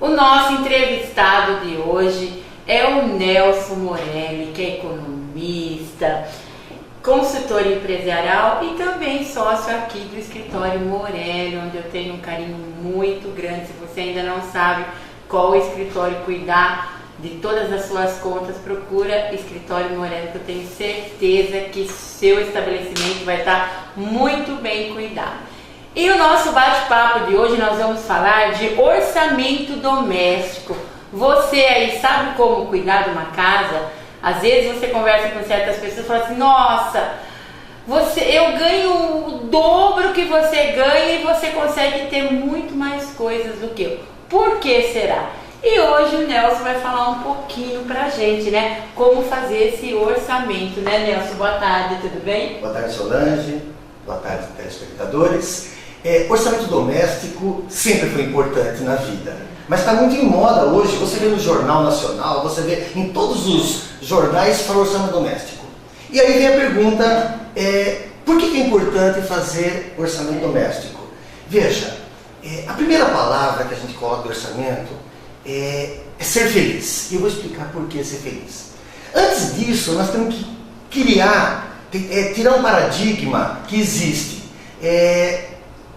O nosso entrevistado de hoje é o Nelson Morelli, que é economista, consultor empresarial e também sócio aqui do escritório Morelli, onde eu tenho um carinho muito grande. Se você ainda não sabe qual escritório cuidar de todas as suas contas, procura Escritório Morelli, que eu tenho certeza que seu estabelecimento vai estar muito bem cuidado. E o nosso bate-papo de hoje nós vamos falar de orçamento doméstico. Você aí sabe como cuidar de uma casa? Às vezes você conversa com certas pessoas e fala assim, nossa, eu ganho o dobro que você ganha e você consegue ter muito mais coisas do que eu. Por que será? E hoje o Nelson vai falar um pouquinho pra gente, né? Como fazer esse orçamento, né, Nelson? Boa tarde, tudo bem? Boa tarde, Solange. Boa tarde, telespectadores. Orçamento doméstico sempre foi importante na vida, mas está muito em moda hoje. Você vê no Jornal Nacional, você vê em todos os jornais falar orçamento doméstico. E aí vem a pergunta, por que é importante fazer orçamento doméstico? Veja, a primeira palavra que a gente coloca no orçamento é ser feliz. E eu vou explicar por que ser feliz. Antes disso, nós temos que tirar um paradigma que existe.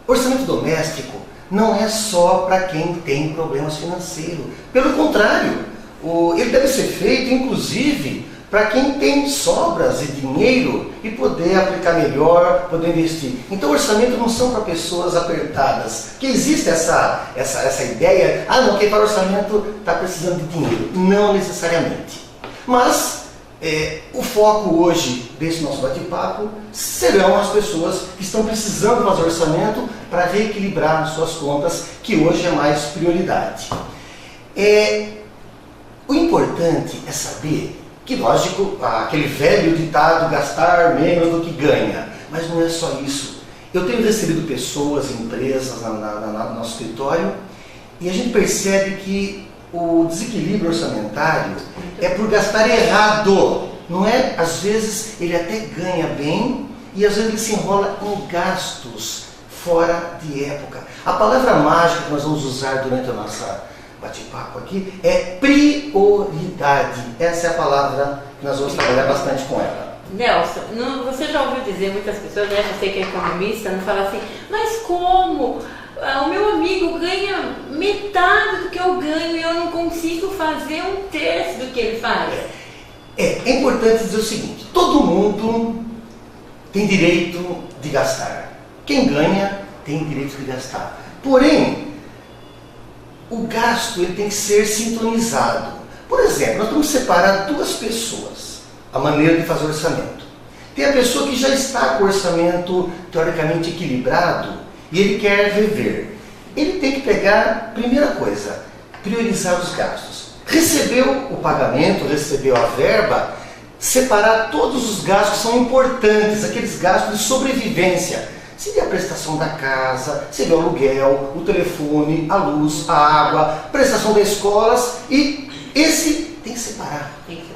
Orçamento doméstico não é só para quem tem problemas financeiros. Pelo contrário, ele deve ser feito, inclusive, para quem tem sobras de dinheiro e poder aplicar melhor, poder investir. Então, orçamento não são para pessoas apertadas. Que existe essa ideia, não, quem para orçamento está precisando de dinheiro. Não necessariamente. Mas, o foco hoje desse nosso bate-papo serão as pessoas que estão precisando fazer orçamento para reequilibrar as suas contas, que hoje é mais prioridade. O importante é saber que, lógico, aquele velho ditado, gastar menos do que ganha, mas não é só isso. Eu tenho recebido pessoas, empresas no nosso escritório, e a gente percebe que o desequilíbrio orçamentário é por gastar errado. Não é? Às vezes ele até ganha bem e às vezes ele se enrola em gastos fora de época. A palavra mágica que nós vamos usar durante a nossa bate-papo aqui é prioridade. Essa é a palavra que nós vamos trabalhar bastante com ela. Nelson, você já ouviu dizer, muitas pessoas, né, você que é economista, não fala assim, mas como? O meu amigo ganha metade do que eu ganho e eu não consigo fazer um terço do que ele faz. É importante dizer o seguinte, todo mundo tem direito de gastar. Quem ganha tem direito de gastar. Porém, o gasto ele tem que ser sintonizado. Por exemplo, nós vamos separar duas pessoas, a maneira de fazer orçamento. Tem a pessoa que já está com o orçamento teoricamente equilibrado e ele quer rever. Ele tem que pegar, primeira coisa, priorizar os gastos. Recebeu o pagamento, recebeu a verba, separar todos os gastos que são importantes, aqueles gastos de sobrevivência. Seria a prestação da casa, seria o aluguel, o telefone, a luz, a água, prestação das escolas, e esse tem que separar.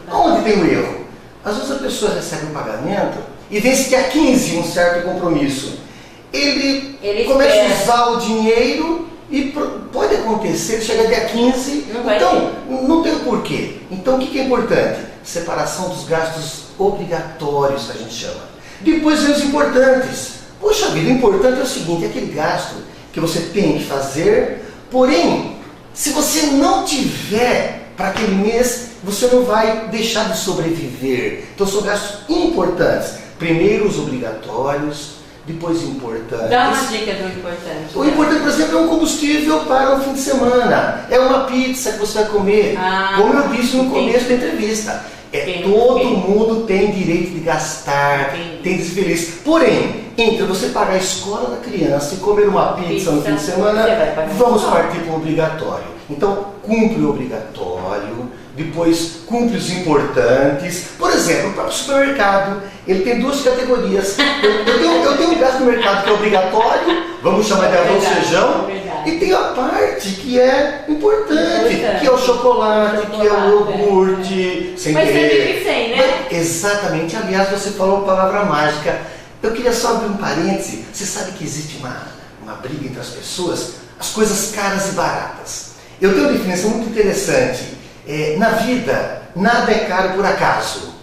Onde tem o erro? Às vezes a pessoa recebe um pagamento e vence dia 15 um certo compromisso. Ele começa a usar o dinheiro e pode acontecer, chega dia 15, então não tem o porquê. Então o que é importante? Separação dos gastos obrigatórios, que a gente chama. Depois vem os importantes. Poxa vida, o importante é o seguinte, é aquele gasto que você tem que fazer, porém, se você não tiver para aquele mês, você não vai deixar de sobreviver. Então são gastos importantes. Primeiro os obrigatórios, depois importantes. Dá uma dica do importante. O importante, por exemplo, é um combustível para o fim de semana. É uma pizza que você vai comer. Como eu disse no começo da entrevista. Todo mundo tem direito de gastar, tem de ser feliz. Porém, entre você pagar a escola da criança e comer uma pizza no fim de semana, vamos partir para o obrigatório. Então, cumpre o obrigatório, depois cumpre os importantes. Por exemplo, o próprio supermercado, ele tem duas categorias. Eu tenho um gasto no mercado que é obrigatório, vamos chamar de arroz e feijão, e tem a parte que é importante, que é o chocolate, que é o iogurte, sem mas querer. sempre sem, né? Exatamente. Aliás, você falou a palavra mágica. Eu queria só abrir um parêntese. Você sabe que existe uma briga entre as pessoas, as coisas caras e baratas. Eu tenho uma definição muito interessante. Na vida, nada é caro por acaso,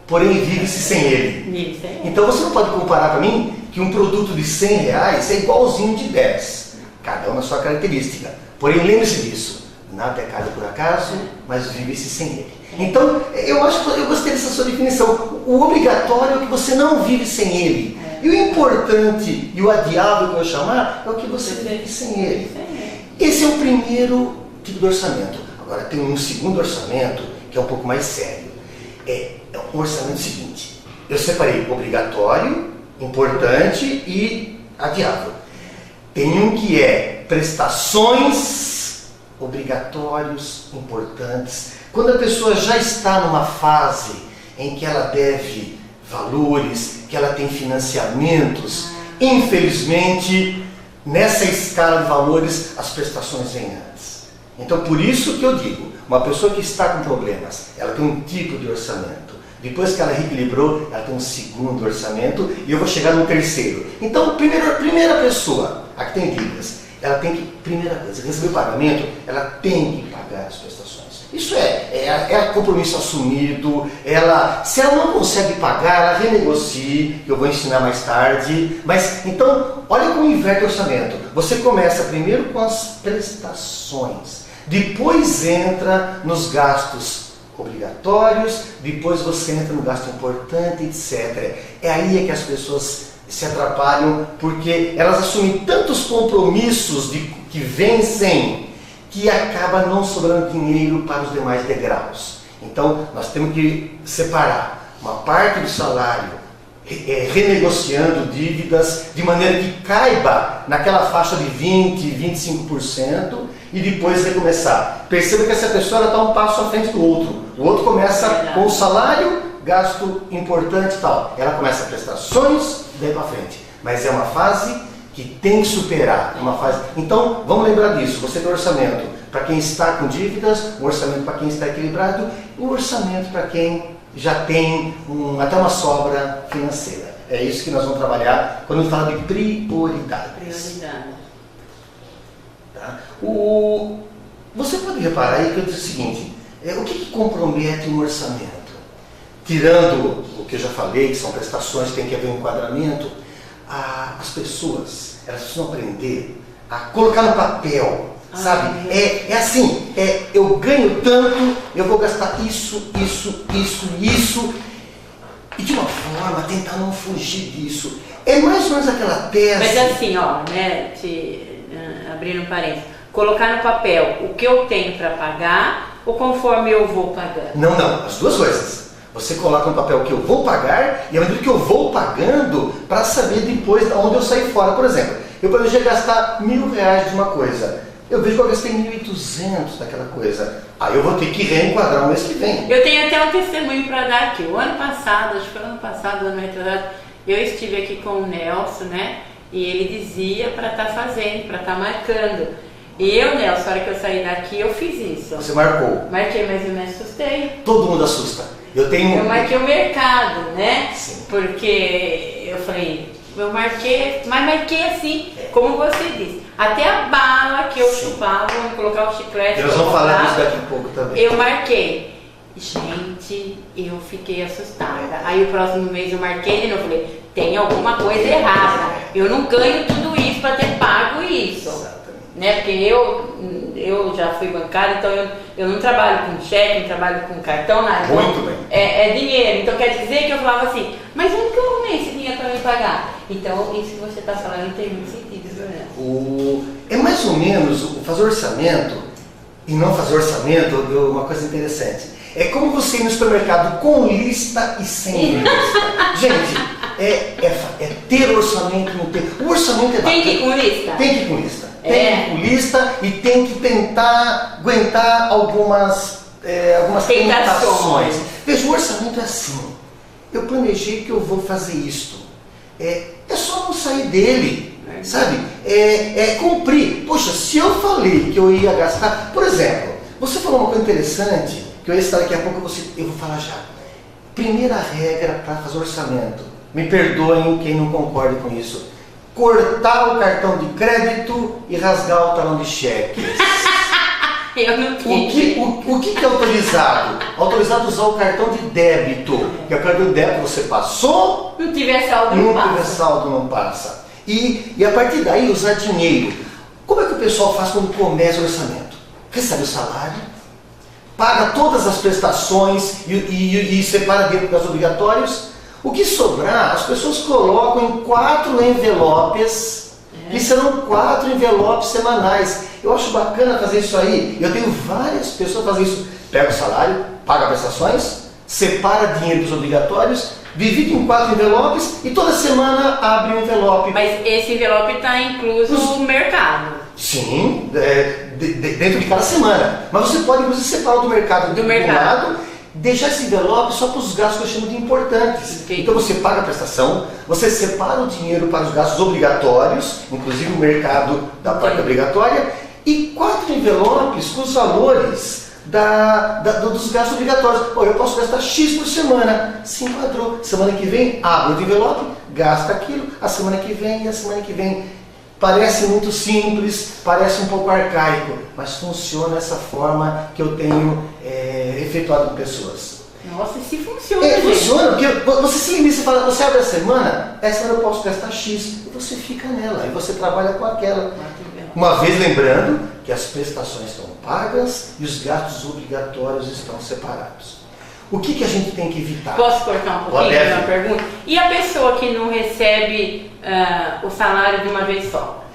porém vive-se sem ele. Então você não pode comparar para mim que um produto de R$100 é igualzinho de 10, cada um na sua característica. Porém, lembre-se disso, nada é caro por acaso, mas vive-se sem ele. Então, eu gostei dessa sua definição. O obrigatório é o que você não vive sem ele. E o importante e o adiável que eu vou chamar é o que você vive sem ele. Esse é o primeiro tipo de orçamento. Agora tem um segundo orçamento que é um pouco mais sério. É um orçamento seguinte. Eu separei obrigatório, importante e adiável. Tem um que é prestações, obrigatórios, importantes. Quando a pessoa já está numa fase em que ela deve valores, que ela tem financiamentos, infelizmente, nessa escala de valores, as prestações vêm antes. Então, por isso que eu digo, uma pessoa que está com problemas, ela tem um tipo de orçamento. Depois que ela reequilibrou, ela tem um segundo orçamento e eu vou chegar no terceiro. Então, primeira pessoa, a que tem dívidas, ela tem que, primeira coisa, receber o pagamento, ela tem que pagar as prestações. Isso é compromisso assumido. Se ela não consegue pagar, ela renegocie, que eu vou ensinar mais tarde. Mas, então, olha como inverte o orçamento. Você começa primeiro com as prestações, depois entra nos gastos obrigatórios, depois você entra no gasto importante, etc. É aí que as pessoas se atrapalham, porque elas assumem tantos compromissos que vencem, que acaba não sobrando dinheiro para os demais degraus. Então, nós temos que separar uma parte do salário, renegociando dívidas, de maneira que caiba naquela faixa de 20%, 25%, e depois recomeçar. Perceba que essa pessoa está um passo à frente do outro. O outro começa com o salário, gasto importante e tal. Ela começa prestações, daí para frente. Mas é uma fase que tem que superar. Uma fase. Então, vamos lembrar disso. Você tem um orçamento para quem está com dívidas, um orçamento para quem está equilibrado, e um orçamento para quem já tem até uma sobra financeira. É isso que nós vamos trabalhar quando a gente fala de prioridades. Tá? Você pode reparar aí que eu disse o seguinte, o que compromete um orçamento? Tirando o que eu já falei, que são prestações, tem que haver um enquadramento, as pessoas, elas precisam aprender a colocar no papel, sabe? É assim, eu ganho tanto, eu vou gastar isso, e de uma forma tentar não fugir disso. É mais ou menos aquela tese. Mas assim, abrindo um parênteses, colocar no papel o que eu tenho para pagar ou conforme eu vou pagando? Não, as duas coisas. Você coloca no papel o que eu vou pagar e à medida que eu vou pagando para saber depois de onde eu sair fora. Por exemplo, eu planejei gastar R$1.000 de uma coisa. Eu vejo que eu gastei 1.800 daquela coisa. Aí eu vou ter que reenquadrar o mês que vem. Eu tenho até um testemunho para dar aqui. O ano passado, acho que foi o ano passado, ano retrasado, eu estive aqui com o Nelson, né? E ele dizia para estar fazendo, para estar marcando. E eu, Nelson, na hora que eu saí daqui, eu fiz isso. Você marcou? Marquei, mas eu me assustei. Todo mundo assusta. Eu marquei o mercado, né? Sim. Porque eu falei, eu marquei, mas marquei assim, como você disse. Até a bala que eu chupava, colocar o chiclete. Nós vamos falar disso daqui a pouco também. Eu marquei. Gente, eu fiquei assustada. Aí o próximo mês eu marquei de novo, falei, tem alguma coisa errada. Eu não ganho tudo isso para ter pago isso. Exatamente. Né? Porque eu já fui bancária, então eu não trabalho com cheque, não trabalho com cartão, nada. Muito bem. É dinheiro. Então quer dizer que eu falava assim, mas onde que eu arrumei esse dinheiro para me pagar? Então isso que você está falando tem muito sentido, né? É mais ou menos o fazer orçamento e não fazer orçamento, uma coisa interessante. É como você ir no supermercado com lista e sem lista. Gente, é ter orçamento e não ter. O orçamento é bacana. Tem que ir com lista? Tem que ir com lista. Tem que ir com lista e tem que tentar aguentar algumas tentações. Veja, o orçamento é assim. Eu planejei que eu vou fazer isto. É só não sair dele, sabe? É cumprir. Poxa, se eu falei que eu ia gastar... Por exemplo, você falou uma coisa interessante, que eu ia estar daqui a pouco, eu vou falar já. Primeira regra para fazer orçamento. Me perdoem quem não concorda com isso. Cortar o cartão de crédito e rasgar o talão de cheques. Eu não tive. O que é autorizado? Autorizado usar o cartão de débito. Que é o cartão de débito você passou, Não tiver saldo, não não tiver passa. saldo, não passa. E a partir daí usar dinheiro. Como é que o pessoal faz quando começa o orçamento? Recebe o salário, paga todas as prestações e separa dentro das obrigatórios. O que sobrar, as pessoas colocam em 4 envelopes, que serão 4 envelopes semanais. Eu acho bacana fazer isso aí. Eu tenho várias pessoas que fazem isso. Pega o salário, paga prestações, separa dinheiro dos obrigatórios, divide em 4 envelopes e toda semana abre um envelope. Mas esse envelope está incluso no mercado. Sim, dentro de cada semana. Mas você pode, inclusive, separar do mercado Do mercado. lado, deixar esse envelope só para os gastos que eu chamo de importantes. Entendi. Então você paga a prestação, você separa o dinheiro para os gastos obrigatórios, inclusive o mercado da parte Entendi. obrigatória, e 4 envelopes com os valores dos gastos obrigatórios. Pô, eu posso gastar X por semana, se enquadrou. Semana que vem, abre o envelope, gasta aquilo, a semana que vem e a semana que vem. Parece muito simples, parece um pouco arcaico, mas funciona dessa forma que eu tenho efetuado com pessoas. Nossa, e se funciona, gente? Funciona, porque você se limita, você fala, você abre a semana, essa semana eu posso gastar X, e você fica nela, e você trabalha com aquela. Uma vez lembrando que as prestações estão pagas e os gastos obrigatórios estão separados. O que a gente tem que evitar? Posso cortar um pouquinho Deve. uma pergunta? E a pessoa que não recebe o salário de uma vez só?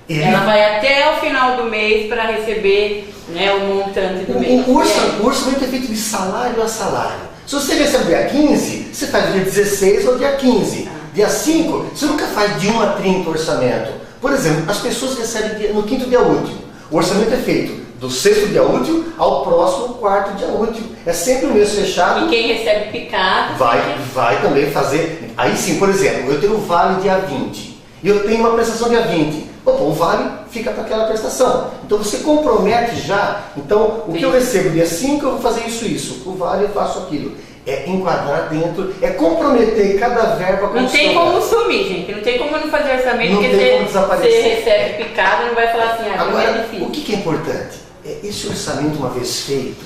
Ela vai até o final do mês para receber, né, o montante do mês. O orçamento é feito de salário a salário. Se você recebe dia 15, você faz dia 16 ou dia 15. Dia 5, você nunca faz de 1 a 30 o orçamento. Por exemplo, as pessoas recebem no 5º dia útil. O orçamento é feito do 6º dia útil ao próximo 4º dia útil. É sempre o mês fechado. E quem recebe picado Vai também fazer. Aí sim, por exemplo, eu tenho o vale dia 20 e eu tenho uma prestação dia 20. Opa, o vale fica para aquela prestação. Então você compromete já. Então, o que eu recebo dia 5, eu vou fazer isso. O vale eu faço aquilo. É enquadrar dentro, é comprometer cada verba com Não tem como sumir, gente. Não tem como não fazer orçamento, Não porque tem como desaparecer. você recebe picado, não vai falar assim, agora é Agora, difícil. o que é importante? Esse orçamento, uma vez feito,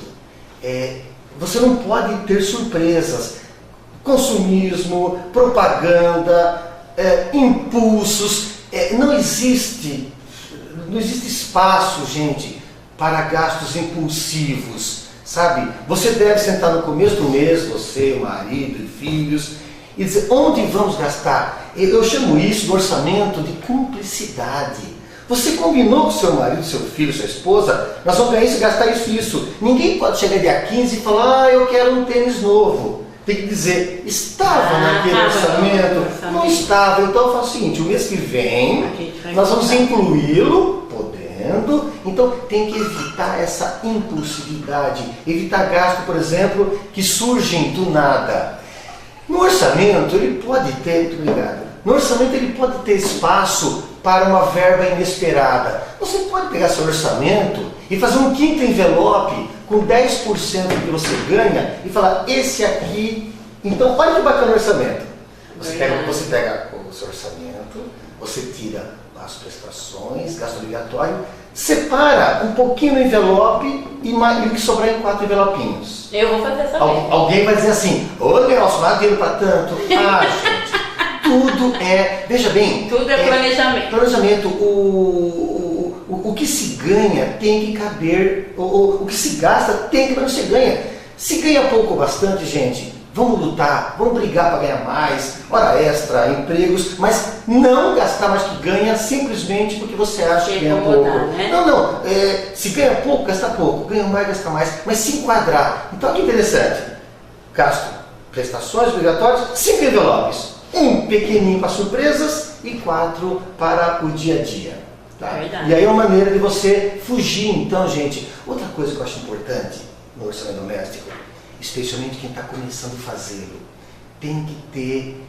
você não pode ter surpresas. Consumismo, propaganda, impulsos. Não existe espaço, gente, para gastos impulsivos. Sabe? Você deve sentar no começo do mês, você, o marido e filhos, e dizer onde vamos gastar. Eu chamo isso do orçamento de cumplicidade. Você combinou com seu marido, seu filho, sua esposa, nós vamos ganhar isso e gastar isso. Ninguém pode chegar dia 15 e falar, eu quero um tênis novo. Tem que dizer, estava naquele orçamento? Não estava. Então eu faço o seguinte, o mês que vem, nós vamos incluí-lo, podendo. Então tem que evitar essa impulsividade, evitar gasto, por exemplo, que surgem do nada. No orçamento ele pode ter, muito obrigado, no orçamento ele pode ter espaço para uma verba inesperada. Você pode pegar seu orçamento e fazer um 5º envelope com 10% do que você ganha e falar, esse aqui, então olha que bacana o orçamento. Você pega o seu orçamento, você tira as prestações, gasto obrigatório, separa um pouquinho no envelope e o que sobrar em 4 envelopinhos. Eu vou fazer essa vez. Alguém vai dizer assim, ô Nelson, não há dinheiro para tanto. Gente, tudo veja bem. Tudo é planejamento. Planejamento, o que se ganha tem que caber, o que se gasta tem que caber, você ganha. Se ganha pouco ou bastante, gente, vamos lutar, vamos brigar para ganhar mais, hora extra, empregos, mas não gastar mais que ganha simplesmente porque você acha que ganha pouco. Né? Não, se ganha pouco, gasta pouco, ganha mais, gasta mais, mas se enquadrar. Então, olha que interessante, gasto prestações obrigatórias, 5 envelopes, um pequenininho para surpresas e 4 para o dia a dia. Tá? E aí é uma maneira de você fugir. Então, gente, outra coisa que eu acho importante no orçamento doméstico, especialmente quem está começando a fazê-lo, tem que ter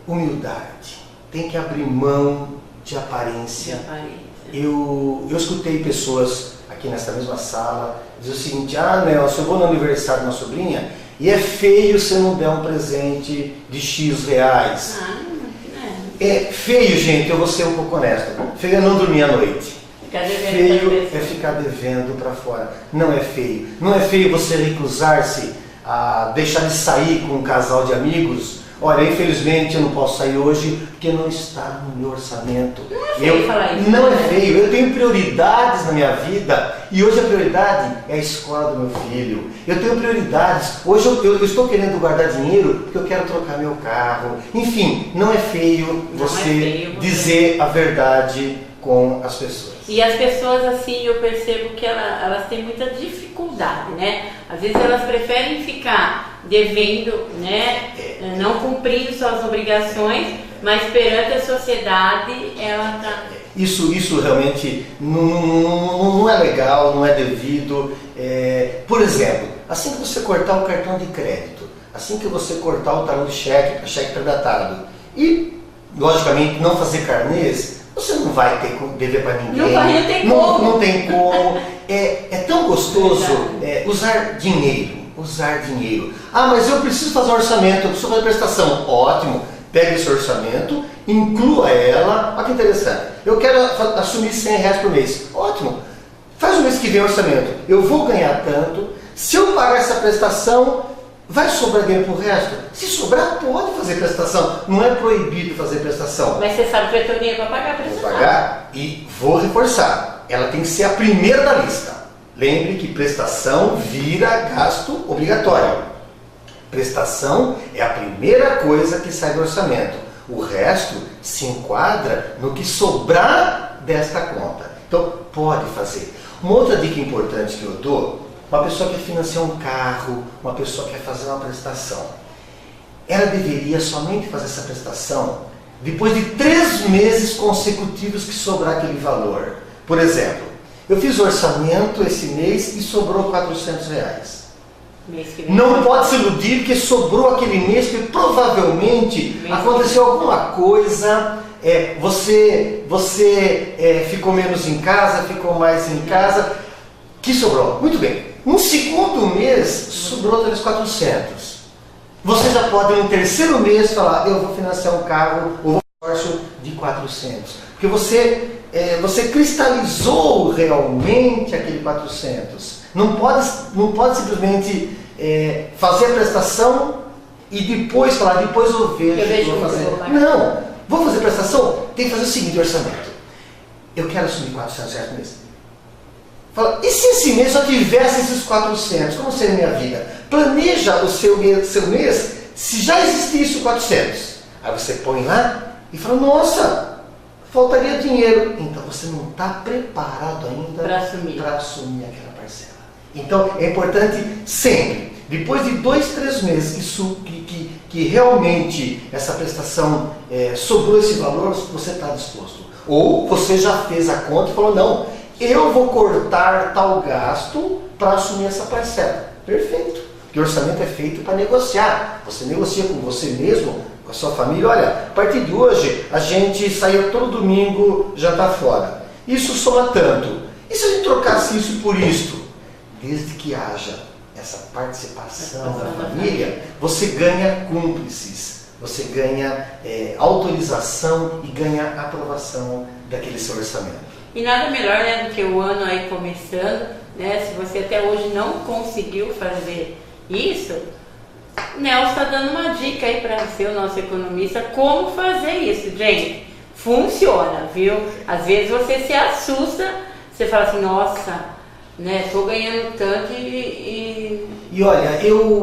humildade, tem que abrir mão de aparência. Eu escutei pessoas aqui nessa mesma sala dizer o seguinte, Nelson, eu vou no aniversário de uma sobrinha e é feio se eu não der um presente de X reais. É feio, gente, eu vou ser um pouco honesto. Feio é não dormir à noite. Feio é ficar devendo para fora. Não é feio. Não é feio você recusar-se a deixar de sair com um casal de amigos. Olha, infelizmente eu não posso sair hoje porque não está no meu orçamento. Não é feio falar isso. Não é feio. Eu tenho prioridades na minha vida e hoje a prioridade é a escola do meu filho. Eu tenho prioridades. Hoje eu estou querendo guardar dinheiro porque eu quero trocar meu carro. Enfim, não é feio você dizer a verdade com as pessoas. E as pessoas, assim, eu percebo que elas têm muita dificuldade, né? Às vezes elas preferem ficar devendo, né? Não cumprindo suas obrigações, mas perante a sociedade ela tá... Isso realmente não é legal, não é devido. Por exemplo, assim que você cortar o cartão de crédito, assim que você cortar o talão de cheque predatado e, logicamente, não fazer carnês, você não vai ter dever para ninguém. Não tem como. Não tem como. É tão gostoso usar dinheiro. Ah, mas eu preciso fazer um orçamento, eu preciso fazer prestação. Ótimo. Pega esse orçamento, inclua ela. Olha que interessante. Eu quero assumir R$100 por mês. Ótimo. Faz o mês que vem o orçamento. Eu vou ganhar tanto. Se eu pagar essa prestação, vai sobrar dinheiro pro resto? Se sobrar, pode fazer prestação. Não é proibido fazer prestação. Mas você sabe que eu tenho dinheiro para pagar a prestação. Vou pagar e vou reforçar. Ela tem que ser a primeira da lista. Lembre que prestação vira gasto obrigatório. Prestação é a primeira coisa que sai do orçamento. O resto se enquadra no que sobrar desta conta. Então, pode fazer. Uma outra dica importante que eu dou: uma pessoa quer financiar um carro, uma pessoa quer fazer uma prestação. Ela deveria somente fazer essa prestação depois de 3 meses consecutivos que sobrar aquele valor. Por exemplo, eu fiz o orçamento esse mês e sobrou R$400. Não pode se iludir que sobrou aquele mês, porque provavelmente aconteceu alguma coisa, você ficou menos em casa, ficou mais em casa, que sobrou. Muito bem. No segundo mês, sobrou talvez 400. Você já pode, no terceiro mês, falar: eu vou financiar um carro, ou vou consórcio de 400. Porque você cristalizou realmente aquele 400. Não pode simplesmente fazer a prestação e depois falar: depois eu vejo o que vou fazer. Não, vou fazer prestação, tem que fazer o seguinte: orçamento. Eu quero assumir R$400 por mês. Fala, e se esse mês só tivesse esses 400? Como seria a minha vida? Planeja o seu mês se já existisse o 400. Aí você põe lá e fala: nossa, faltaria dinheiro. Então você não está preparado ainda para assumir aquela parcela. Então é importante sempre, depois de 2, 3 meses que realmente essa prestação sobrou esse valor, você está disposto. Ou você já fez a conta e falou: não, eu vou cortar tal gasto para assumir essa parcela. Perfeito. Porque o orçamento é feito para negociar. Você negocia com você mesmo, com a sua família. Olha, a partir de hoje a gente saiu todo domingo jantar fora. Isso soma tanto. E se a gente trocasse isso por isto? Desde que haja essa participação da família, você ganha cúmplices. Você ganha autorização e ganha aprovação daquele seu orçamento. E nada melhor, né, do que o ano aí começando, né? Se você até hoje não conseguiu fazer isso, Nelson está dando uma dica aí para você, o nosso economista, como fazer isso, gente. Funciona, viu? Às vezes você se assusta, você fala assim: nossa, né, estou ganhando tanto E olha, eu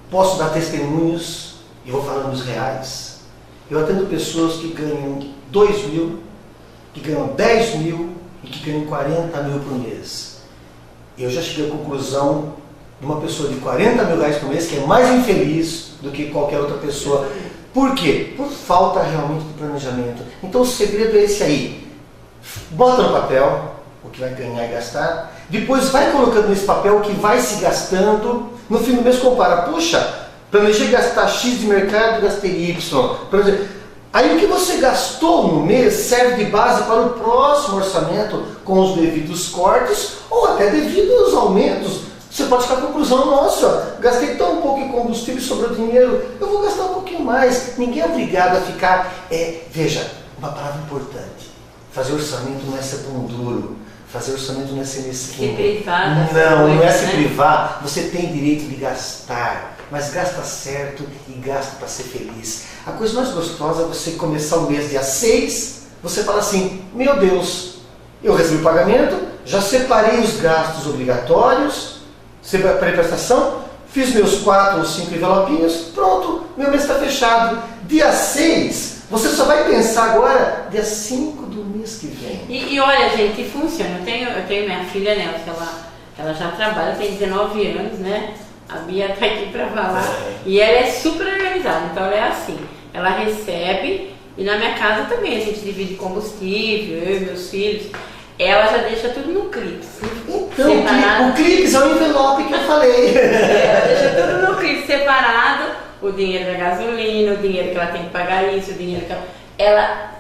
posso dar testemunhos, e vou falando dos reais. Eu atendo pessoas que ganham 2 mil, que ganham 10 mil e que ganham 40 mil por mês. Eu já cheguei à conclusão de uma pessoa de 40 mil reais por mês que é mais infeliz do que qualquer outra pessoa. Por quê? Por falta realmente de planejamento. Então o segredo é esse aí. Bota no papel o que vai ganhar e gastar. Depois vai colocando nesse papel o que vai se gastando. No fim do mês compara. Puxa, planejei gastar X de mercado, gastei Y. Aí o que você gastou no mês serve de base para o próximo orçamento com os devidos cortes ou até devido aos aumentos. Você pode ficar com a conclusão: nossa, gastei tão pouco em combustível e sobrou dinheiro, eu vou gastar um pouquinho mais. Ninguém é obrigado a ficar... Veja, uma palavra importante: fazer orçamento não é ser pão duro. Fazer orçamento não é ser mesquinho. Se privar das não é coisas, se né? privar. Você tem direito de gastar, mas gasta certo e gasta para ser feliz. A coisa mais gostosa é você começar o mês dia 6, você fala assim, meu Deus, eu recebi o pagamento, já separei os gastos obrigatórios, separei a prestação, fiz meus 4 ou 5 envelopinhos, pronto, meu mês está fechado. Dia 6, você só vai pensar agora, dia 5 do mês que vem. E olha, gente, funciona. Eu tenho minha filha, Nelson, ela já trabalha, tem 19 anos, né? A Bia está aqui para falar. E ela é super organizada, então ela é assim. Ela recebe, e na minha casa também, a gente divide combustível, eu e meus filhos. Ela já deixa tudo no clipe. Então, o clipe é o envelope que eu falei. Ela deixa tudo no clipe separado, o dinheiro da gasolina, o dinheiro que ela tem que pagar isso, o dinheiro que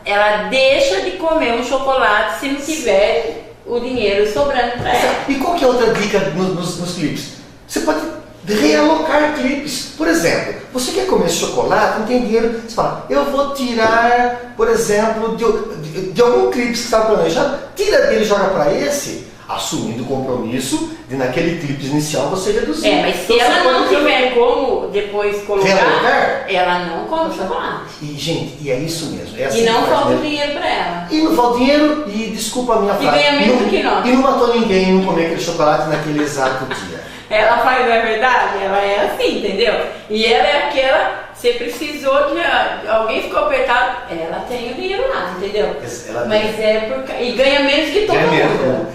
ela deixa de comer um chocolate se não tiver o dinheiro sobrando para ela. E qual que é outra dica nos clipes? Você pode realocar clipes. Por exemplo, você quer comer chocolate, não tem dinheiro, você fala, eu vou tirar, por exemplo, de algum clipe que você estava planejando, tira dele e joga para esse, assumindo o compromisso de naquele clipe inicial você reduzir. Mas se ela não tiver como depois colocar, realocar, ela não come chocolate. E, gente, e é isso mesmo. É assim e não que faz, falta né? dinheiro para ela. E não falta dinheiro, e desculpa a minha frase. E ganha menos que nós. E não matou ninguém não comer aquele chocolate naquele exato dia. Ela faz, não é verdade? Ela é assim, entendeu? E ela é aquela, você precisou de alguém ficou apertado, ela tem o dinheiro lá, entendeu? Mas e ganha menos que todo mundo.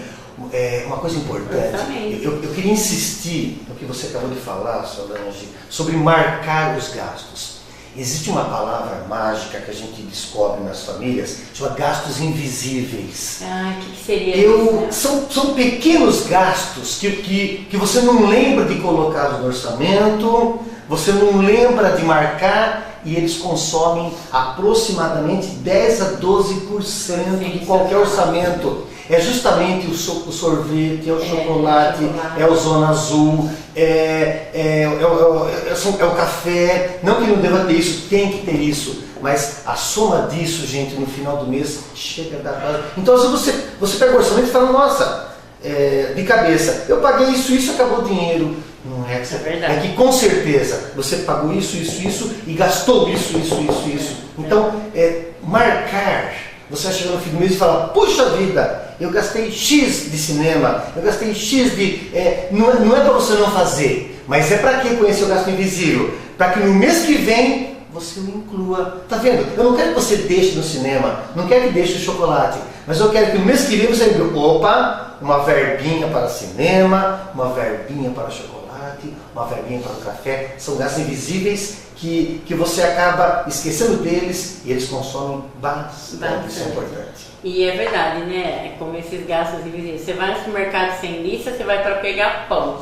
Uma coisa importante, eu queria insistir no que você acabou de falar, Solange, sobre marcar os gastos. Existe uma palavra mágica que a gente descobre nas famílias, chama gastos invisíveis. O que seria isso? São pequenos gastos que você não lembra de colocar no orçamento, você não lembra de marcar e eles consomem aproximadamente 10 a 12% de qualquer orçamento. É justamente o sorvete, é o chocolate, é o Zona Azul, é o café. Não que não deva ter isso, tem que ter isso. Mas a soma disso, gente, no final do mês, chega a dar quase. Então, às vezes você pega o orçamento e fala, nossa, de cabeça, eu paguei isso, acabou o dinheiro. Não é, verdade. É que com certeza você pagou isso e gastou isso. Então, marcar. Você vai chegar no fim do mês e fala, puxa vida, eu gastei X de cinema, eu gastei X de... não é para você não fazer, mas é para que conhecer o gasto invisível? Para que no mês que vem você o inclua. Tá vendo? Eu não quero que você deixe no cinema, não quero que deixe o chocolate, mas eu quero que no mês que vem você lembre, opa, uma verbinha para cinema, uma verbinha para chocolate, uma verbinha para o café. São gastos invisíveis que você acaba esquecendo deles e eles consomem bastante. Isso é importante. E é verdade, né? Como esses gastos invisíveis. Você vai no supermercado sem lista, você vai para pegar pão.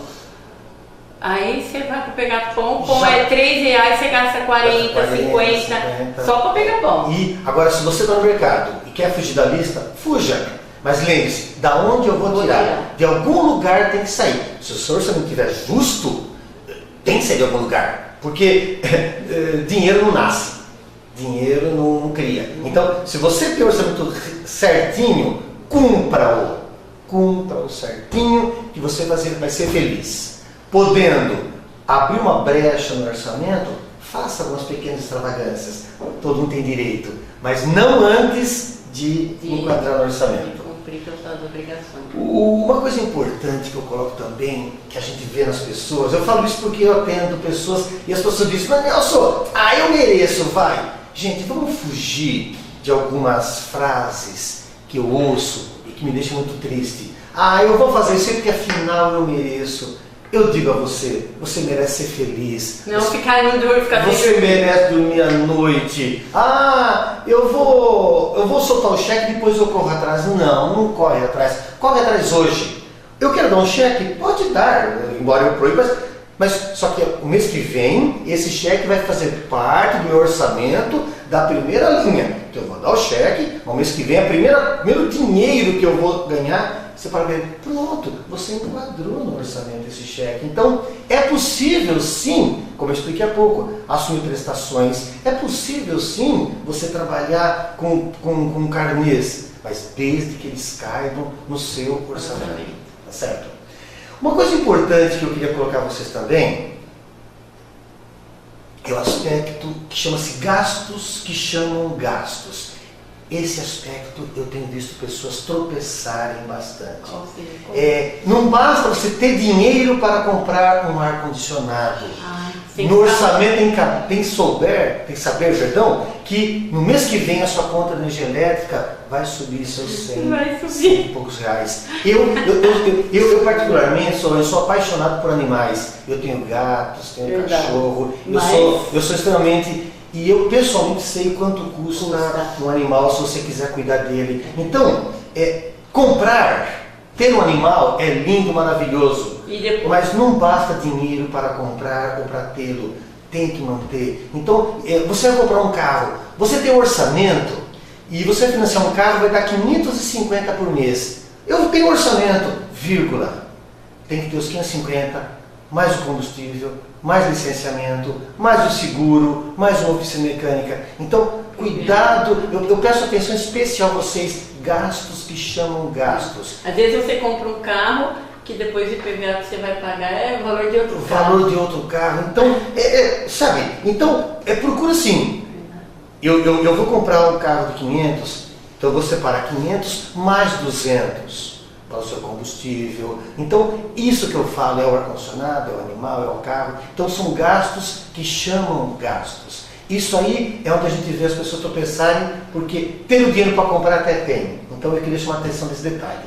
Aí você vai para pegar pão é R$3, você gasta 40, 50, só para pegar pão. E agora, se você está no mercado e quer fugir da lista, fuja. Mas lembre-se, da onde eu vou tirar? De algum lugar tem que sair. Se o seu orçamento estiver justo, tem que sair de algum lugar. Porque dinheiro não nasce, dinheiro não cria. Então, se você tem o orçamento certinho, cumpra-o certinho, que você vai ser feliz. Podendo abrir uma brecha no orçamento, faça algumas pequenas extravagâncias. Todo mundo tem direito, mas não antes de enquadrar no orçamento. Suas obrigações. Uma coisa importante que eu coloco também, que a gente vê nas pessoas, eu falo isso porque eu atendo pessoas e as pessoas dizem, mas Nelson, eu mereço, vai. Gente, vamos fugir de algumas frases que eu ouço e que me deixam muito triste. Eu vou fazer isso porque afinal eu mereço. Eu digo a você, você merece ser feliz. Não ficar indo dormir, ficar Você merece dormir à noite. Eu vou soltar o cheque e depois eu corro atrás. Não corre atrás. Corre atrás hoje. Eu quero dar um cheque? Pode dar, embora eu proíba. Mas só que o mês que vem, esse cheque vai fazer parte do meu orçamento da primeira linha. Então eu vou dar o cheque, no mês que vem, o primeiro dinheiro que eu vou ganhar, você para ver, pronto, você enquadrou no orçamento esse cheque. Então, é possível sim, como eu expliquei há pouco, assumir prestações. É possível sim você trabalhar com carnês. mas desde que eles caibam no seu orçamento. Tá certo? Uma coisa importante que eu queria colocar a vocês também é o aspecto que chama-se gastos que chamam gastos. Esse aspecto eu tenho visto pessoas tropeçarem bastante. Não basta você ter dinheiro para comprar um ar-condicionado. No orçamento tem que saber, perdão, que no mês que vem a sua conta de energia elétrica vai subir seus 100 e poucos reais. Eu particularmente eu sou apaixonado por animais. Eu tenho gatos, tenho cachorro, eu sou extremamente... E eu pessoalmente sei quanto custa um animal se você quiser cuidar dele. Então, ter um animal é lindo, maravilhoso. Mas não basta dinheiro para comprar ou para tê-lo. Tem que manter. Então, você vai comprar um carro. Você tem um orçamento e você financiar um carro vai dar 550 por mês. Eu tenho um orçamento, vírgula. Tem que ter os 550, mais o combustível, mais licenciamento, mais o seguro, mais uma oficina mecânica. Então, cuidado, eu peço atenção especial a vocês, gastos que chamam gastos. Às vezes você compra um carro que depois o IPVA que você vai pagar é o valor de outro carro. Valor de outro carro. Então, sabe, procura assim, eu vou comprar um carro de 500, então eu vou separar 500 mais 200. Para o seu combustível. Então, isso que eu falo é o ar-condicionado, é o animal, é o carro. Então, são gastos que chamam gastos. Isso aí é onde a gente vê as pessoas tropeçarem, porque ter o dinheiro para comprar até tem. Então, eu queria chamar a atenção desse detalhe.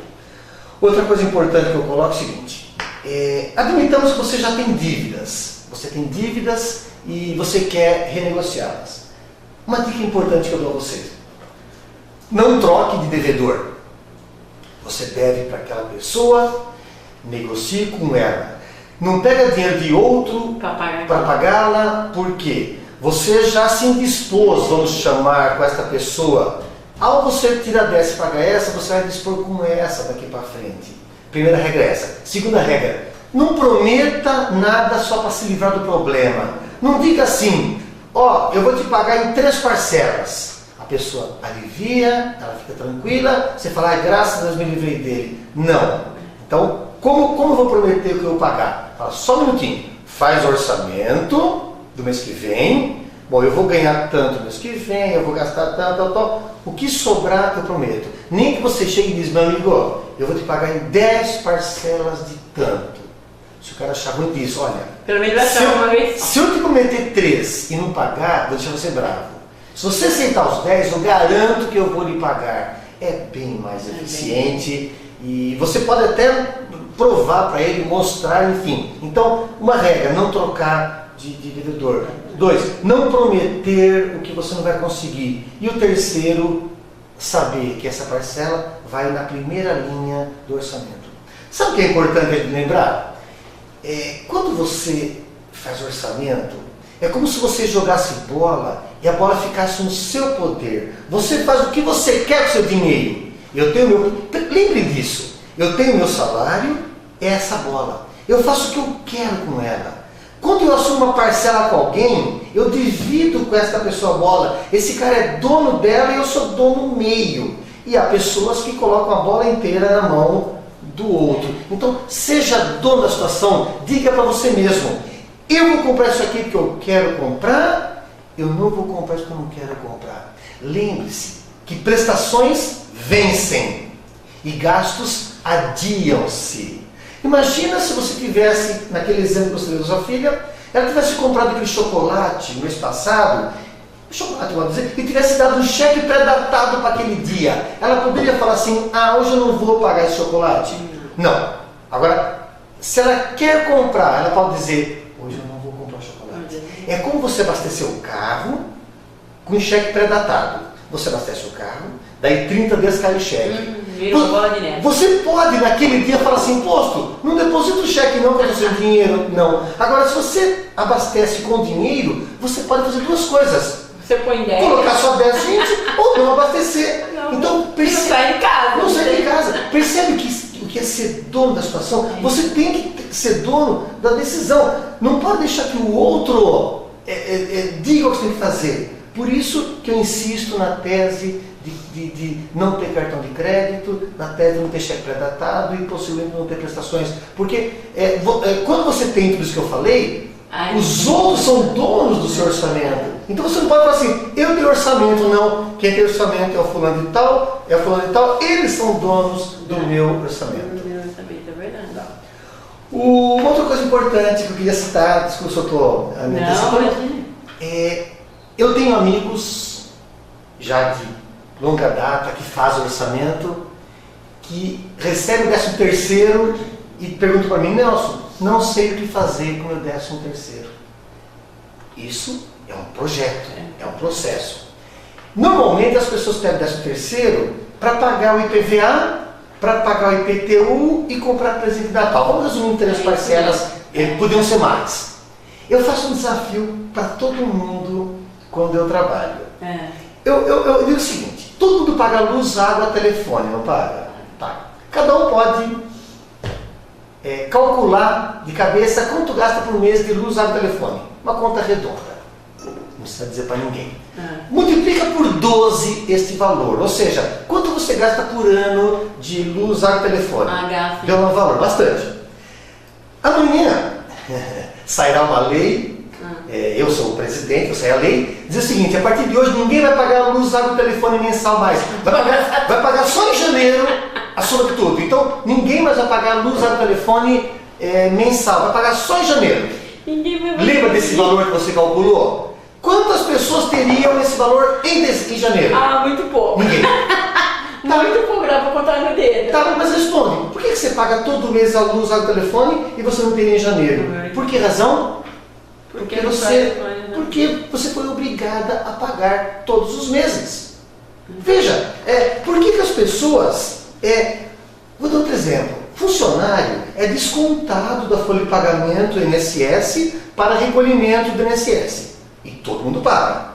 Outra coisa importante que eu coloco é o seguinte. Admitamos que você já tem dívidas. Você tem dívidas e você quer renegociá-las. Uma dica importante que eu dou a vocês. Não troque de devedor. Você deve para aquela pessoa, negocie com ela. Não pega dinheiro de outro para pagá-la, porque você já se indispôs, vamos chamar, com essa pessoa. Ao você tirar dessa e pagar essa, você vai dispor com essa daqui para frente. Primeira regra é essa. Segunda regra, não prometa nada só para se livrar do problema. Não diga assim, eu vou te pagar em 3 parcelas. A pessoa alivia, ela fica tranquila, você fala, graças a Deus me livrei dele. Não. Então, como eu vou prometer o que eu vou pagar? Fala, só um minutinho. Faz orçamento do mês que vem. Bom, eu vou ganhar tanto no mês que vem, eu vou gastar tanto. O que sobrar, eu prometo. Nem que você chegue e diz, meu amigo, eu vou te pagar em 10 parcelas de tanto. Se o cara achar muito isso, olha, pelo menos vai achar uma vez. Se eu te prometer 3 e não pagar, vou deixar você bravo. Se você aceitar os 10, eu garanto que eu vou lhe pagar. É bem mais eficiente e você pode até provar para ele, mostrar, enfim. Então, uma regra, não trocar de devedor. 2, não prometer o que você não vai conseguir. E o terceiro, saber que essa parcela vai na primeira linha do orçamento. Sabe o que é importante a gente lembrar? Quando você faz orçamento, é como se você jogasse bola e a bola ficasse no seu poder. Você faz o que você quer com o seu dinheiro. Lembre disso. Eu tenho meu salário, é essa bola. Eu faço o que eu quero com ela. Quando eu assumo uma parcela com alguém, eu divido com essa pessoa a bola. Esse cara é dono dela e eu sou dono meio. E há pessoas que colocam a bola inteira na mão do outro. Então, seja dono da situação, diga para você mesmo. Eu vou comprar isso aqui porque eu quero comprar, eu não vou comprar isso porque eu não quero comprar. Lembre-se que prestações vencem e gastos adiam-se. Imagina se você tivesse, naquele exemplo que você deu da sua filha, ela tivesse comprado aquele chocolate no mês passado, e tivesse dado um cheque pré-datado para aquele dia. Ela poderia falar assim, hoje eu não vou pagar esse chocolate. Não. Agora, se ela quer comprar, ela pode dizer, hoje eu não vou comprar chocolate. É como você abastecer o carro com cheque pré-datado. Você abastece o carro, daí 30 dias cai o cheque. Você pode naquele dia falar assim, imposto, não deposita o cheque não, que eu não tenho dinheiro. Não. Agora, se você abastece com dinheiro, você pode fazer 2 coisas. Você põe 10. Colocar só 10 gente ou não abastecer. Então, percebe. Não sai de casa. Não sai de casa. Percebe o que é ser dono da situação? Você tem que ser dono da decisão. Não pode deixar que o outro diga o que você tem que fazer. Por isso que eu insisto na tese de não ter cartão de crédito, na tese de não ter cheque pré-datado e possivelmente não ter prestações. Porque quando você tem tudo isso que eu falei, os outros são donos do seu orçamento. Então você não pode falar assim, eu tenho orçamento, não. Quem tem orçamento é o fulano de tal, eles são donos do meu orçamento. Do meu orçamento, é verdade. Uma outra coisa importante que eu queria citar, desculpa se eu estou me antecipando, eu tenho amigos já de longa data que fazem orçamento, que recebem o 13º e perguntam para mim, Nelson, não sei o que fazer com o meu 13º. Isso é um projeto, é um processo. Normalmente as pessoas pegam o 13º para pagar o IPVA, para pagar o IPTU e comprar presente de Natal. Vamos resumir em 3 parcelas, podiam ser mais. Eu faço um desafio para todo mundo quando eu trabalho. Eu digo o seguinte, todo mundo paga luz, água, telefone, não paga? Paga. Cada um pode calcular de cabeça quanto gasta por mês de luz, água e telefone. Uma conta redonda. Não precisa dizer para ninguém. Multiplica por 12 este valor. Ou seja, quanto você gasta por ano de luz, água e telefone? Deu um valor, bastante. Amanhã sairá uma lei, eu sou o presidente, eu saio a lei, diz o seguinte, a partir de hoje ninguém vai pagar luz, água e telefone mensal mais. Vai pagar só em janeiro a soma de tudo. Então ninguém mais vai pagar luz, água e telefone mensal, vai pagar só em janeiro. Lembra desse valor que você calculou? Quantas pessoas teriam esse valor em janeiro? Muito pouco. Ninguém. Muito pouco, dá para contar no dedo. Tá, mas responde, por que você paga todo mês a luz, água e telefone e você não teria em janeiro? Por que razão? Porque você foi obrigada a pagar todos os meses. Veja, por que as pessoas... vou dar outro exemplo. Funcionário é descontado da folha de pagamento do INSS para recolhimento do INSS. E todo mundo paga.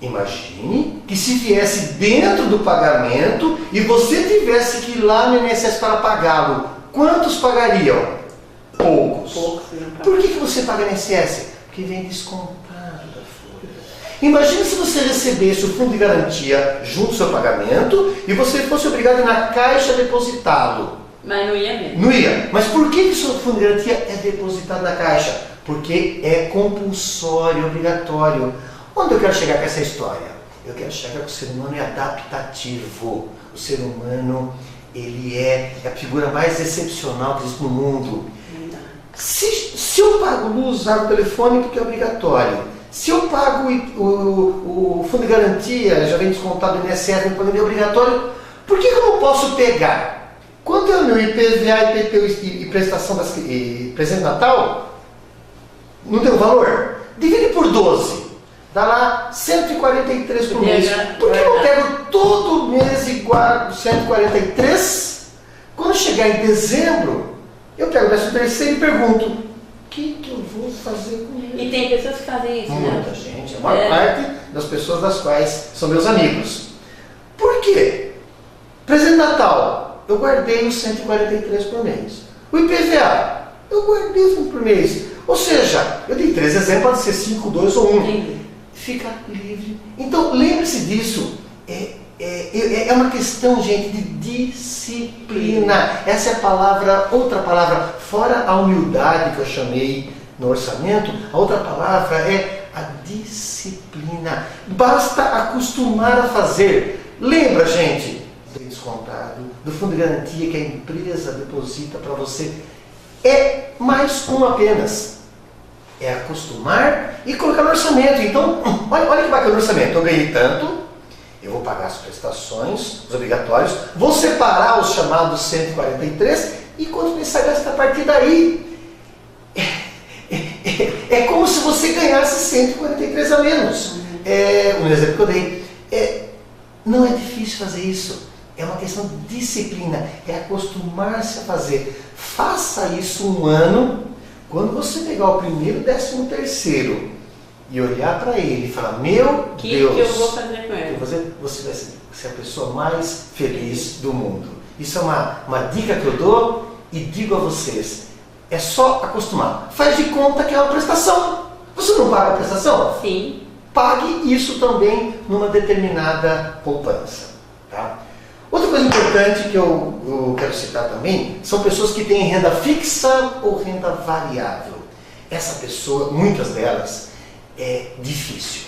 Imagine que se viesse dentro do pagamento e você tivesse que ir lá no INSS para pagá-lo, quantos pagariam? Poucos. Por que você paga no INSS? Porque vem descontado da folha. Imagine se você recebesse o fundo de garantia junto ao seu pagamento e você fosse obrigado a ir na caixa depositá-lo. Mas não ia mesmo. Não ia. Mas por que o seu fundo de garantia é depositado na caixa? Porque é compulsório, obrigatório. Onde eu quero chegar com essa história? Eu quero chegar que o ser humano é adaptativo. O ser humano, ele é a figura mais excepcional que existe no mundo. Se eu pago luz, água, telefone, porque é obrigatório. Se eu pago o fundo de garantia, já vem descontado do INSS, é obrigatório, por que eu não posso pegar? Quanto é o meu IPVA, IPTU e prestação e presente de Natal? Não tem um valor? Divide por 12. Dá lá 143 por mês. Por que eu não pego todo mês igual 143? Quando chegar em dezembro, eu pego o 13º e pergunto, o que eu vou fazer com ele? E tem pessoas que fazem isso, né? Muita gente, a maior parte das pessoas das quais são meus amigos. Por quê? Presente de Natal, eu guardei os 143 por mês. O IPVA, eu guardei os por mês. Ou seja, eu dei 3 exemplos, pode ser 5, 2 ou 1. Sim. Fica livre. Então, lembre-se disso. É uma questão, gente, de disciplina. Essa é a palavra, outra palavra, fora a humildade que eu chamei no orçamento, a outra palavra é a disciplina. Basta acostumar a fazer. Lembra, gente, do descontado, do fundo de garantia que a empresa deposita para você. É mais um apenas. É acostumar e colocar no orçamento. Então, olha que bacana o orçamento. Eu ganhei tanto, eu vou pagar as prestações, os obrigatórios, vou separar os chamados 143 e quanto mensalidade a partir daí. É como se você ganhasse 143 a menos. Um exemplo que eu dei. Não é difícil fazer isso. É uma questão de disciplina. É acostumar-se a fazer. Faça isso um ano. Quando você pegar o primeiro 13º e olhar para ele e falar, meu Deus, que eu vou fazer com ele? Você vai ser a pessoa mais feliz do mundo. Isso é uma dica que eu dou e digo a vocês. É só acostumar. Faz de conta que é uma prestação. Você não paga a prestação? Sim. Pague isso também numa determinada poupança. coisa importante que eu quero citar também são pessoas que têm renda fixa ou renda variável. Essa pessoa, muitas delas, é difícil.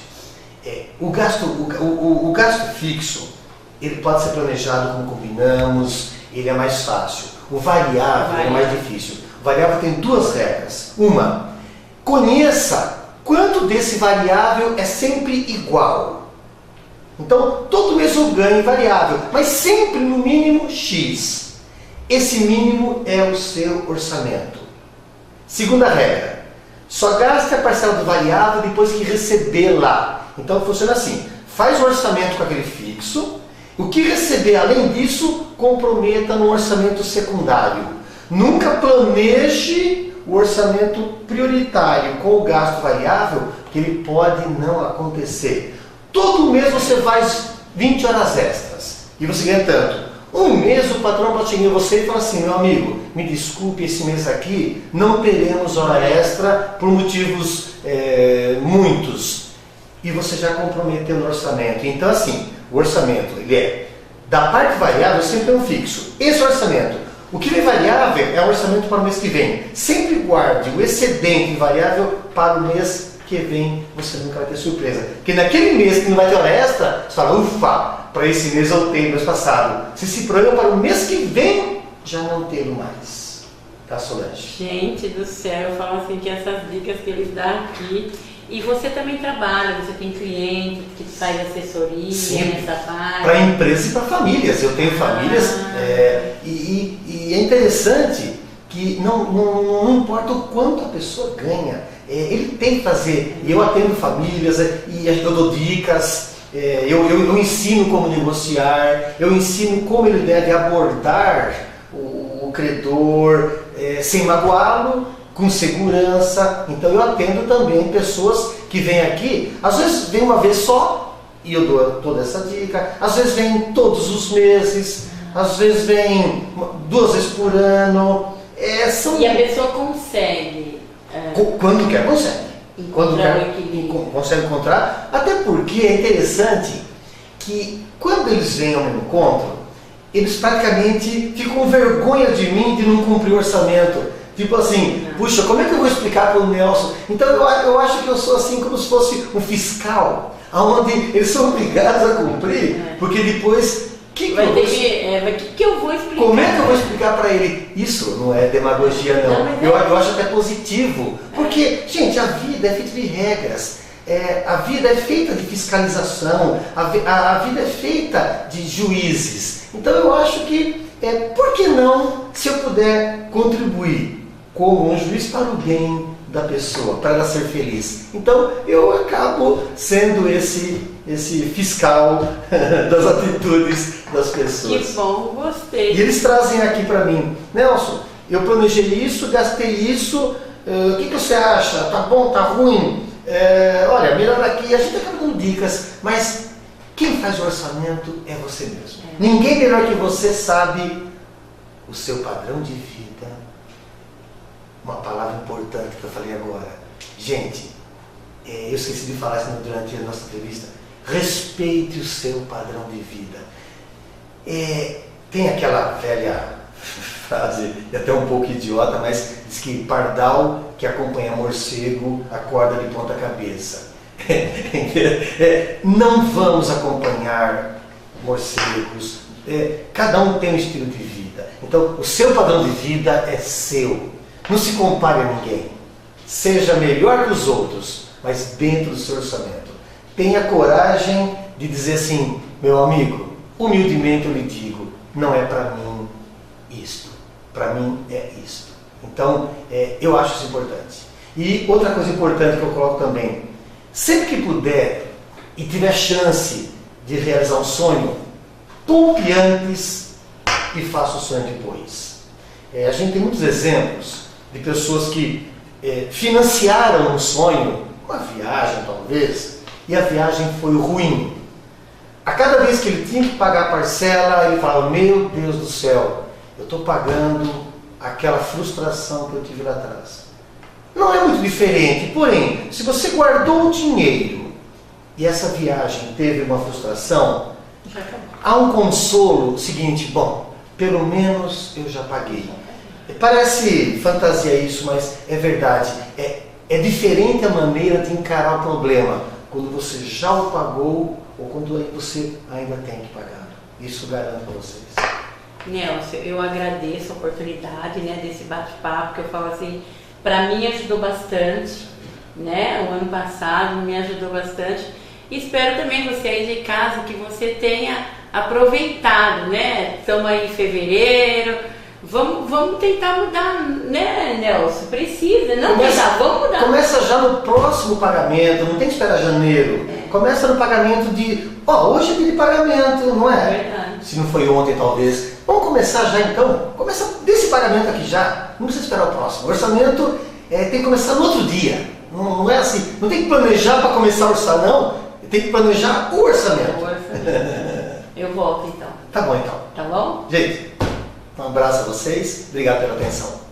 O gasto fixo, ele pode ser planejado como combinamos, ele é mais fácil. O variável é mais difícil. O variável tem duas regras. Uma, conheça quanto desse variável é sempre igual. Então, todo mês eu ganho variável, mas sempre no mínimo X. Esse mínimo é o seu orçamento. Segunda regra, só gaste a parcela do variável depois que recebê-la. Então, funciona assim, faz o orçamento com aquele fixo, o que receber além disso, comprometa no orçamento secundário. Nunca planeje o orçamento prioritário com o gasto variável, que ele pode não acontecer. Todo mês você faz 20 horas extras e você ganha tanto. Um mês o patrão pode chegar em você e falar assim, meu amigo, me desculpe, esse mês aqui não teremos hora extra por motivos muitos. E você já comprometeu no orçamento. Então assim, o orçamento, ele é da parte variável, sempre é um fixo. Esse orçamento, o que vem variável é o orçamento para o mês que vem. Sempre guarde o excedente variável para o mês que vem, você nunca vai ter surpresa. Porque naquele mês que não vai ter hora extra, você fala, ufa, para esse mês eu tenho, mês passado. Você se programa para o mês que vem, já não ter mais. Tá, Solange? Gente do céu, eu falo assim que essas dicas que eles dão aqui. E você também trabalha, você tem cliente que faz assessoria nessa parte. Para empresas e para famílias. Eu tenho famílias e é interessante que não importa o quanto a pessoa ganha, ele tem que fazer. E eu atendo famílias e eu dou dicas, eu ensino como negociar, eu ensino como ele deve abordar o credor sem magoá-lo, com segurança. Então eu atendo também pessoas que vêm aqui, às vezes vem uma vez só e eu dou toda essa dica, às vezes vem todos os meses, às vezes vem 2 vezes por ano. E a pessoa consegue? Quando quer, consegue. Quando quer, consegue encontrar. Até porque é interessante que quando eles vêm ao meu encontro, eles praticamente ficam com vergonha de mim de não cumprir o orçamento. Tipo assim, puxa, como é que eu vou explicar para o Nelson? Então eu acho que eu sou assim como se fosse um fiscal, onde eles são obrigados a cumprir, porque depois... que eu vou explicar? Como é que eu vou explicar para ele? Isso não é demagogia, não. Eu acho até positivo. Porque, gente, a vida é feita de regras. A vida é feita de fiscalização. A vida é feita de juízes. Então eu acho que, por que não, se eu puder contribuir como um juiz para o bem da pessoa, para ela ser feliz. Então eu acabo sendo esse fiscal das atitudes das pessoas. Que bom, gostei. E eles trazem aqui para mim, Nelson, eu planejei isso, gastei isso, o que você acha? Tá bom, tá ruim? Olha, melhor aqui, a gente acaba dando dicas, mas quem faz o orçamento é você mesmo. Ninguém melhor que você sabe o seu padrão de vida. Uma palavra importante que eu falei agora. Gente, eu esqueci de falar isso durante a nossa entrevista. Respeite o seu padrão de vida. Tem aquela velha frase, até um pouco idiota, mas diz que pardal que acompanha morcego acorda de ponta cabeça. Não vamos acompanhar morcegos. Cada um tem um estilo de vida. Então, o seu padrão de vida é seu. Não se compare a ninguém. Seja melhor que os outros, mas dentro do seu orçamento. Tenha coragem de dizer assim, meu amigo, humildemente eu lhe digo, não é para mim isto. Para mim é isto. Então, eu acho isso importante. E outra coisa importante que eu coloco também, sempre que puder e tiver chance de realizar um sonho, poupe antes e faça o sonho depois. A gente tem muitos exemplos de pessoas que financiaram um sonho, uma viagem talvez, e a viagem foi ruim. A cada vez que ele tinha que pagar a parcela, ele falava, meu Deus do céu, eu estou pagando aquela frustração que eu tive lá atrás. Não é muito diferente, porém, se você guardou o dinheiro e essa viagem teve uma frustração, Já acabou. Há um consolo seguinte, bom, pelo menos eu já paguei. Parece fantasia isso, mas é verdade. É diferente a maneira de encarar o problema quando você já o pagou ou quando você ainda tem que pagar. Isso garanto para vocês. Nelson, eu agradeço a oportunidade, né, desse bate-papo, que eu falo assim, para mim ajudou bastante, né? O ano passado me ajudou bastante. E espero também você aí de casa que você tenha aproveitado, né? Estamos aí em fevereiro, vamos tentar mudar, né, Nelson? Precisa, não tentar, vamos mudar. Começa já no próximo pagamento, não tem que esperar janeiro. Começa no pagamento de, hoje é dia de pagamento, não é? Verdade. Se não foi ontem, talvez. Vamos começar já então? Começa desse pagamento aqui já, não precisa esperar o próximo. O orçamento tem que começar no outro dia. Não é assim, não tem que planejar para começar a orçar, não. Tem que planejar o orçamento. O orçamento. Eu volto então. Tá bom então. Tá bom? Gente, um abraço a vocês. Obrigado pela atenção.